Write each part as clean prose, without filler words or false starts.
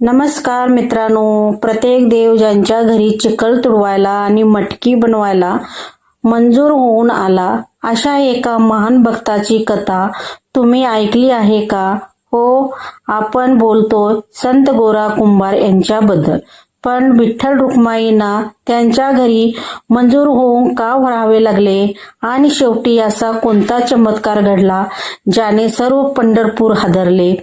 नमस्कार मित्रांनो, प्रत्येक देव ज्यांच्या घरी चिखल तुडवायला आणि मटकी बनवायला मंजूर होऊन आला, अशा एका महान भक्ताची कथा तुम्ही ऐकली आहे का? हो, आपण बोलतोय संत गोरा कुंभार यांच्याबद्दल. पण विठ्ठल रुक्माईंना त्यांच्या घरी मंजूर होऊन का राहावे लागले आणि शेवटी असा कोणता चमत्कार घडला ज्याने सर्व पंढरपूर हादरले?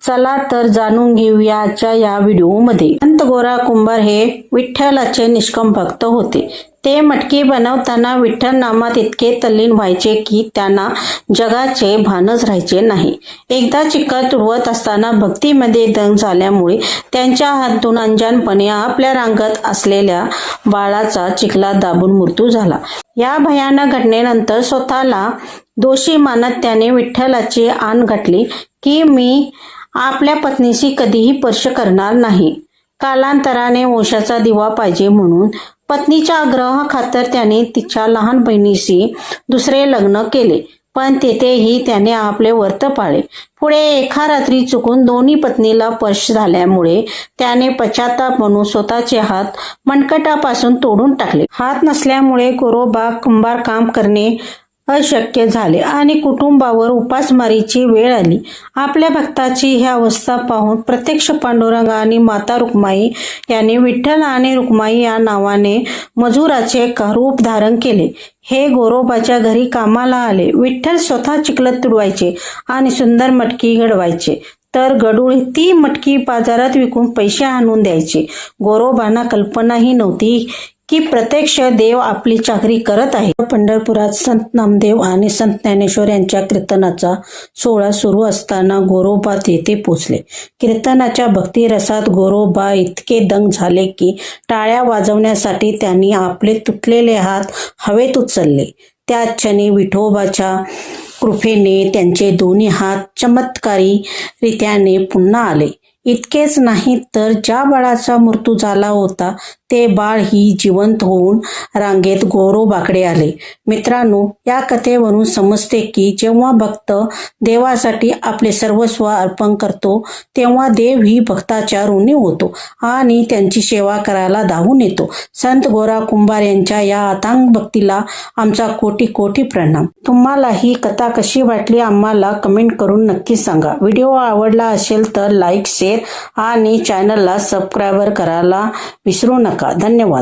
चला तर जाणून घेऊया आजच्या या व्हिडिओमध्ये. संत गोरा कुंभार हे विठ्ठलाचे निष्काम भक्त होते. ते मटकी बनवताना विठ्ठल नामात इतके तल्लीन व्हायचे की त्यांना जगाचे भानच राहायचे नाही. एकदा चिखल तुडवत असताना भक्तीमध्ये दंग झाल्यामुळे त्यांच्या हातून अंजानपणे आपल्या रांगत असलेल्या बाळाचा चिखलात दाबून मृत्यू झाला. या भयानक घटनेनंतर स्वतःला दोषी मानत त्याने विठ्ठलाची आण घातली की मी आपल्या पत्नीशी कधीही स्पर्श करणार नाही. कालांतराने वंशाचा दिवा पाहिजे म्हणून पत्नीच्या आग्रहाखातर त्याने तिच्या लहान बहिणीशी दुसरे लग्न केले. पण तेथेही त्याने आपले व्रत पाळले. पुढे एका रात्री चुकून दोन्ही पत्नीला स्पर्श झाल्यामुळे त्याने पश्चाताप म्हणून स्वतःचे हात मनगटापासून तोडून टाकले. हात नसल्यामुळे गोरोबा कुंभार काम करणे अशक्य झाले आणि कुटुंबावर उपासमारीची वेळ आली. आपल्या भक्ताची ही अवस्था पाहून प्रत्यक्ष पांडुरंग आणि माता रुक्माई यांनी विठ्ठल आणि रुक्माई या नावाने मजुराचे रूप धारण केले. हे गोरोबाच्या घरी कामाला आले. विठ्ठल स्वतः चिखलात तुडवायचे आणि सुंदर मटकी घडवायचे, तर गडूळ ती मटकी बाजारात विकून पैसे आणून द्यायचे. गोरोबांना कल्पनाही नव्हती की प्रत्यक्ष देव आपली चाकरी करत आहे. पंढरपुरात संत नामदेव आणि संत ज्ञानेश्वर यांच्या कीर्तनाचा सोहळा सुरू असताना गोरोबा तेथे पोचले. कीर्तनाच्या भक्तिरसात गोरोबा इतके दंग झाले की टाळ्या वाजवण्यासाठी त्यांनी आपले तुटलेले हात हवेत उचलले. त्याच क्षणी विठोबाच्या कृपेने त्यांचे दोन्ही हात चमत्कारी रीत्याने पुन्हा आले. इतकेच नाही तर ज्या बाळाचा मृत्यू झाला होता ते बाळ ही जिवंत होऊन रांगेत गोरोबाकडे आले. मित्रांनो, या कथेवरून समजते की जेव्हा भक्त देवासाठी आपले सर्वस्व अर्पण करतो तेव्हा देव ही भक्ताच्या ऋणी होतो आणि त्यांची सेवा करायला धावून येतो. संत गोरा कुंभार यांच्या या अथांग भक्तीला आमचा कोटी कोटी प्रणाम. तुम्हाला ही कथा कशी वाटली आम्हाला कमेंट करून नक्की सांगा. व्हिडिओ आवडला असेल तर लाईक, शेअर आणि चॅनलला सबस्क्राईब करायला विसरू नका. धन्यवाद.